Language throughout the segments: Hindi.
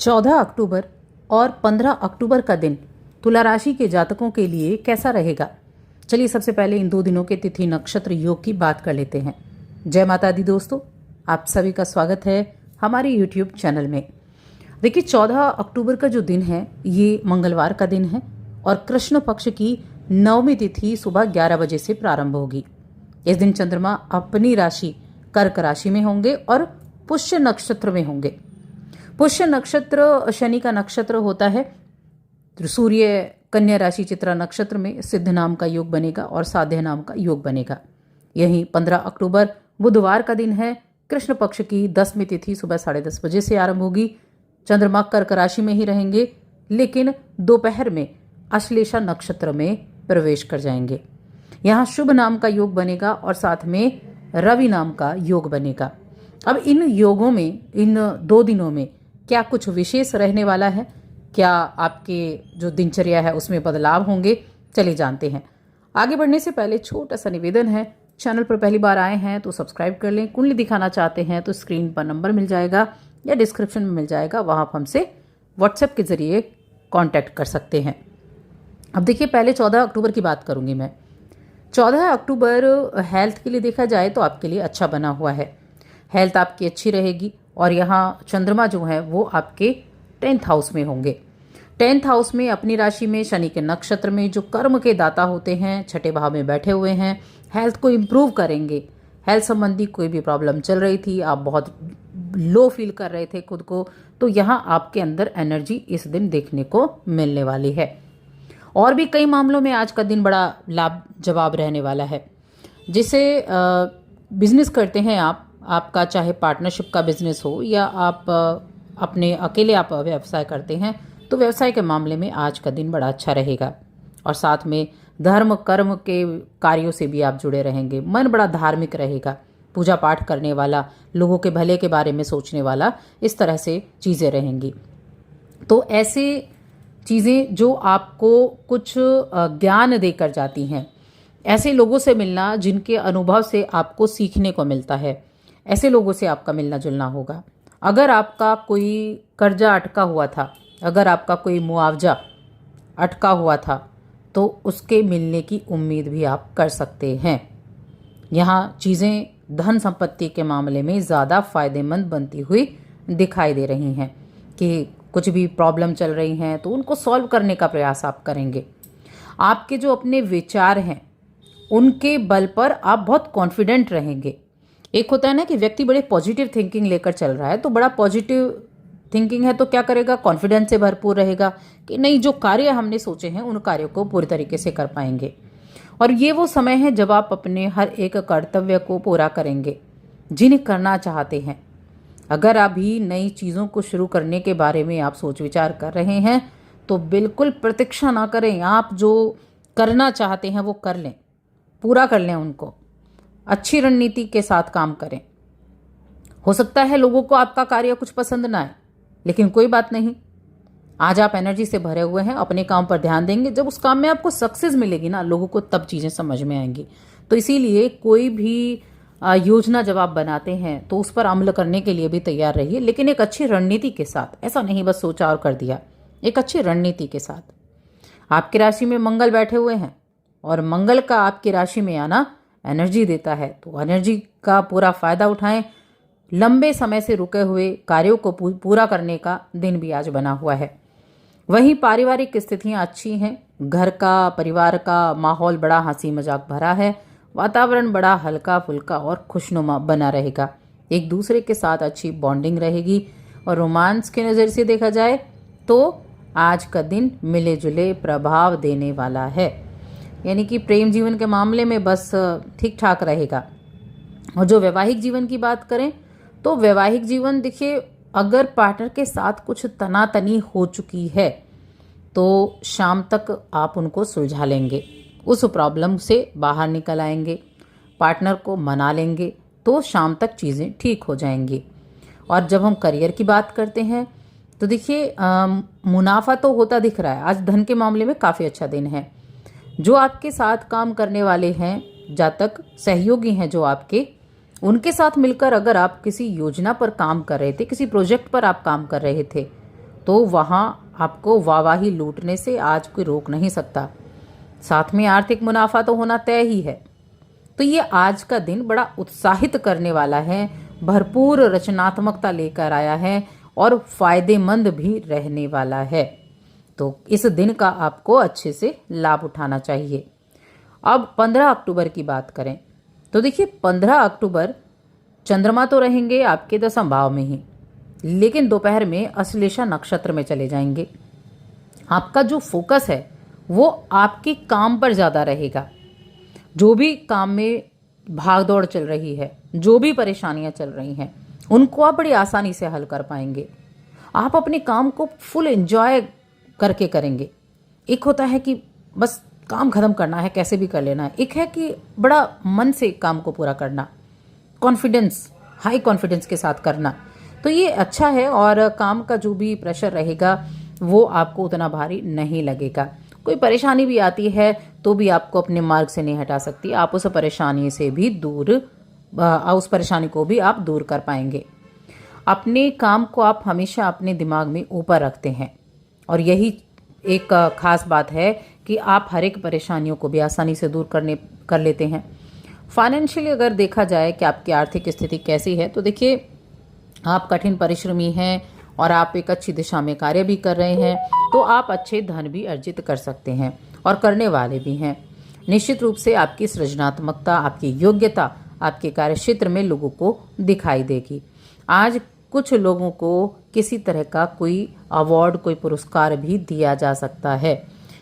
14 अक्टूबर और 15 अक्टूबर का दिन तुला राशि के जातकों के लिए कैसा रहेगा। चलिए सबसे पहले इन 2 दिनों के तिथि नक्षत्र योग की बात कर लेते हैं। जय माता दी दोस्तों, आप सभी का स्वागत है हमारे यूट्यूब चैनल में। देखिए 14 अक्टूबर का जो दिन है ये मंगलवार का दिन है और कृष्ण पक्ष की नवमी तिथि सुबह 11 बजे से प्रारंभ होगी। इस दिन चंद्रमा अपनी राशि कर्क राशि में होंगे और पुष्य नक्षत्र में होंगे। पुष्य नक्षत्र शनि का नक्षत्र होता है। सूर्य कन्या राशि चित्रा नक्षत्र में सिद्ध नाम का योग बनेगा और साध्य नाम का योग बनेगा। यहीं 15 अक्टूबर बुधवार का दिन है। कृष्ण पक्ष की 10वीं तिथि सुबह 10:30 बजे से आरंभ होगी। चंद्रमा कर्क राशि में ही रहेंगे, लेकिन दोपहर में अश्लेषा नक्षत्र में प्रवेश कर जाएंगे। यहाँ शुभ नाम का योग बनेगा और साथ में रवि नाम का योग बनेगा। अब इन योगों में, इन 2 दिनों में क्या कुछ विशेष रहने वाला है, क्या आपके जो दिनचर्या है उसमें बदलाव होंगे, चलिए जानते हैं। आगे बढ़ने से पहले छोटा सा निवेदन है, चैनल पर पहली बार आए हैं तो सब्सक्राइब कर लें। कुंडली दिखाना चाहते हैं तो स्क्रीन पर नंबर मिल जाएगा या डिस्क्रिप्शन में मिल जाएगा, वहाँ आप हमसे व्हाट्सएप के ज़रिए कॉन्टैक्ट कर सकते हैं। अब देखिए पहले 14 अक्टूबर की बात करूँगी मैं। 14 अक्टूबर हेल्थ के लिए देखा जाए तो आपके लिए अच्छा बना हुआ है। हेल्थ आपकी अच्छी रहेगी और यहाँ चंद्रमा जो है वो आपके 10th हाउस में होंगे। 10th हाउस में अपनी राशि में शनि के नक्षत्र में जो कर्म के दाता होते हैं, छठे भाव में बैठे हुए हैं, हेल्थ को इम्प्रूव करेंगे। हेल्थ संबंधी कोई भी प्रॉब्लम चल रही थी, आप बहुत लो फील कर रहे थे खुद को, तो यहाँ आपके अंदर एनर्जी इस दिन देखने को मिलने वाली है। और भी कई मामलों में आज का दिन बड़ा लाजवाब रहने वाला है। जिसे बिजनेस करते हैं आपका चाहे पार्टनरशिप का बिजनेस हो या आप अपने अकेले आप व्यवसाय करते हैं, तो व्यवसाय के मामले में आज का दिन बड़ा अच्छा रहेगा। और साथ में धर्म कर्म के कार्यों से भी आप जुड़े रहेंगे। मन बड़ा धार्मिक रहेगा, पूजा पाठ करने वाला, लोगों के भले के बारे में सोचने वाला, इस तरह से चीज़ें रहेंगी। तो ऐसे चीज़ें जो आपको कुछ ज्ञान देकर जाती हैं, ऐसे लोगों से मिलना जिनके अनुभव से आपको सीखने को मिलता है, ऐसे लोगों से आपका मिलना जुलना होगा। अगर आपका कोई कर्जा अटका हुआ था, अगर आपका कोई मुआवजा अटका हुआ था, तो उसके मिलने की उम्मीद भी आप कर सकते हैं। यहाँ चीज़ें धन संपत्ति के मामले में ज़्यादा फायदेमंद बनती हुई दिखाई दे रही हैं कि कुछ भी प्रॉब्लम चल रही हैं तो उनको सॉल्व करने का प्रयास आप करेंगे। आपके जो अपने विचार हैं उनके बल पर आप बहुत कॉन्फिडेंट रहेंगे। एक होता है ना कि व्यक्ति बड़े पॉजिटिव थिंकिंग लेकर चल रहा है, तो बड़ा पॉजिटिव थिंकिंग है तो क्या करेगा, कॉन्फिडेंस से भरपूर रहेगा कि नहीं, जो कार्य हमने सोचे हैं उन कार्यों को पूरी तरीके से कर पाएंगे। और ये वो समय है जब आप अपने हर एक कर्तव्य को पूरा करेंगे जिन्हें करना चाहते हैं। अगर अभी नई चीज़ों को शुरू करने के बारे में आप सोच विचार कर रहे हैं तो बिल्कुल प्रतीक्षा ना करें। आप जो करना चाहते हैं वो कर लें, पूरा कर लें उनको। अच्छी रणनीति के साथ काम करें। हो सकता है लोगों को आपका कार्य कुछ पसंद ना आए, लेकिन कोई बात नहीं, आज आप एनर्जी से भरे हुए हैं, अपने काम पर ध्यान देंगे। जब उस काम में आपको सक्सेस मिलेगी ना, लोगों को तब चीज़ें समझ में आएंगी। तो इसीलिए कोई भी योजना जब आप बनाते हैं तो उस पर अमल करने के लिए भी तैयार रहिए, लेकिन एक अच्छी रणनीति के साथ। ऐसा नहीं बस सोचा और कर दिया, एक अच्छी रणनीति के साथ। आपकी राशि में मंगल बैठे हुए हैं और मंगल का आपकी राशि में आना एनर्जी देता है, तो एनर्जी का पूरा फायदा उठाएं। लंबे समय से रुके हुए कार्यों को पूरा करने का दिन भी आज बना हुआ है। वहीं पारिवारिक स्थितियां अच्छी हैं। घर का, परिवार का माहौल बड़ा हंसी मजाक भरा है। वातावरण बड़ा हल्का फुल्का और खुशनुमा बना रहेगा। एक दूसरे के साथ अच्छी बॉन्डिंग रहेगी। और रोमांस के नज़र से देखा जाए तो आज का दिन मिले जुले प्रभाव देने वाला है, यानी कि प्रेम जीवन के मामले में बस ठीक ठाक रहेगा। और जो वैवाहिक जीवन की बात करें तो वैवाहिक जीवन देखिए, अगर पार्टनर के साथ कुछ तनातनी हो चुकी है तो शाम तक आप उनको सुलझा लेंगे, उस प्रॉब्लम से बाहर निकल आएंगे, पार्टनर को मना लेंगे, तो शाम तक चीज़ें ठीक हो जाएंगी। और जब हम करियर की बात करते हैं तो देखिए मुनाफा तो होता दिख रहा है। आज धन के मामले में काफ़ी अच्छा दिन है। जो आपके साथ काम करने वाले हैं, जातक सहयोगी हैं जो आपके, उनके साथ मिलकर अगर आप किसी योजना पर काम कर रहे थे, किसी प्रोजेक्ट पर आप काम कर रहे थे, तो वहाँ आपको वाहवाही लूटने से आज कोई रोक नहीं सकता। साथ में आर्थिक मुनाफा तो होना तय ही है। तो ये आज का दिन बड़ा उत्साहित करने वाला है, भरपूर रचनात्मकता लेकर आया है और फायदेमंद भी रहने वाला है। तो इस दिन का आपको अच्छे से लाभ उठाना चाहिए। अब 15 अक्टूबर की बात करें तो देखिए 15 अक्टूबर चंद्रमा तो रहेंगे आपके 10वें भाव में ही, लेकिन दोपहर में अश्लेषा नक्षत्र में चले जाएंगे। आपका जो फोकस है वो आपके काम पर ज़्यादा रहेगा। जो भी काम में भागदौड़ चल रही है, जो भी परेशानियां चल रही हैं, उनको आप बड़ी आसानी से हल कर पाएंगे। आप अपने काम को फुल एंजॉय करके करेंगे। एक होता है कि बस काम खत्म करना है, कैसे भी कर लेना है। एक है कि बड़ा मन से काम को पूरा करना, कॉन्फिडेंस, हाई कॉन्फिडेंस के साथ करना। तो ये अच्छा है और काम का जो भी प्रेशर रहेगा वो आपको उतना भारी नहीं लगेगा। कोई परेशानी भी आती है तो भी आपको अपने मार्ग से नहीं हटा सकती। आप उस परेशानी से भी उस परेशानी को भी आप दूर कर पाएंगे। अपने काम को आप हमेशा अपने दिमाग में ऊपर रखते हैं और यही एक खास बात है कि आप हर एक परेशानियों को भी आसानी से दूर कर लेते हैं। फाइनेंशियली अगर देखा जाए कि आपकी आर्थिक स्थिति कैसी है, तो देखिए आप कठिन परिश्रमी हैं और आप एक अच्छी दिशा में कार्य भी कर रहे हैं, तो आप अच्छे धन भी अर्जित कर सकते हैं और करने वाले भी हैं। निश्चित रूप से आपकी सृजनात्मकता, आपकी योग्यता आपके कार्यक्षेत्र में लोगों को दिखाई देगी। आज कुछ लोगों को किसी तरह का कोई अवार्ड, कोई पुरस्कार भी दिया जा सकता है।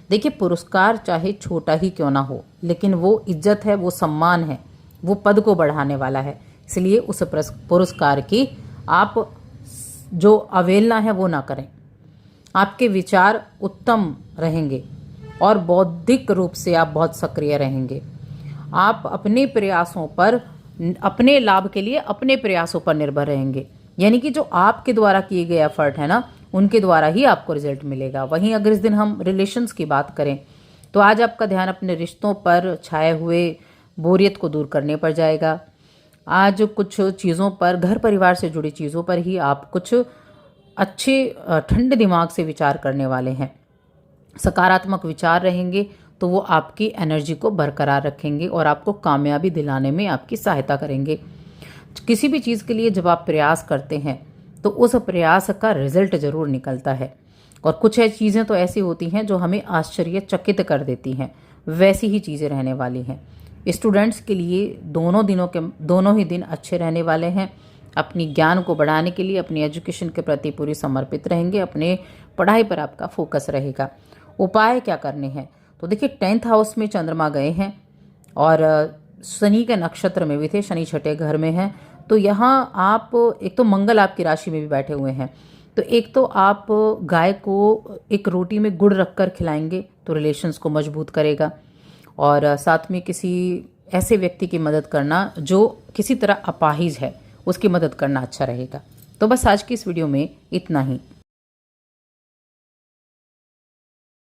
देखिए पुरस्कार चाहे छोटा ही क्यों ना हो, लेकिन वो इज्जत है, वो सम्मान है, वो पद को बढ़ाने वाला है। इसलिए उस पुरस्कार की आप जो अवहेलना है वो ना करें। आपके विचार उत्तम रहेंगे और बौद्धिक रूप से आप बहुत सक्रिय रहेंगे। आप अपने प्रयासों पर, अपने लाभ के लिए अपने प्रयासों पर निर्भर रहेंगे। यानी कि जो आपके द्वारा किए गए एफर्ट है ना, उनके द्वारा ही आपको रिजल्ट मिलेगा। वहीं अगर इस दिन हम रिलेशंस की बात करें तो आज आपका ध्यान अपने रिश्तों पर छाए हुए बोरियत को दूर करने पर जाएगा। आज कुछ चीज़ों पर, घर परिवार से जुड़ी चीज़ों पर ही आप कुछ अच्छे ठंडे दिमाग से विचार करने वाले हैं। सकारात्मक विचार रहेंगे तो वो आपकी एनर्जी को बरकरार रखेंगे और आपको कामयाबी दिलाने में आपकी सहायता करेंगे। किसी भी चीज़ के लिए जब आप प्रयास करते हैं तो उस प्रयास का रिजल्ट ज़रूर निकलता है। और कुछ चीज़ें तो ऐसी होती हैं जो हमें आश्चर्यचकित कर देती हैं, वैसी ही चीज़ें रहने वाली हैं। स्टूडेंट्स के लिए दोनों ही दिन अच्छे रहने वाले हैं। अपनी ज्ञान को बढ़ाने के लिए अपनी एजुकेशन के प्रति पूरी समर्पित रहेंगे। अपने पढ़ाई पर आपका फोकस रहेगा। उपाय क्या करने हैं, तो देखिए 10th हाउस में चंद्रमा गए हैं और शनि के नक्षत्र में भी थे, शनि छठे घर में हैं। तो यहाँ आप, एक तो मंगल आपकी राशि में भी बैठे हुए हैं, तो एक तो आप गाय को एक रोटी में गुड़ रखकर खिलाएंगे तो रिलेशंस को मजबूत करेगा। और साथ में किसी ऐसे व्यक्ति की मदद करना जो किसी तरह अपाहिज है, उसकी मदद करना अच्छा रहेगा। तो बस आज की इस वीडियो में इतना ही।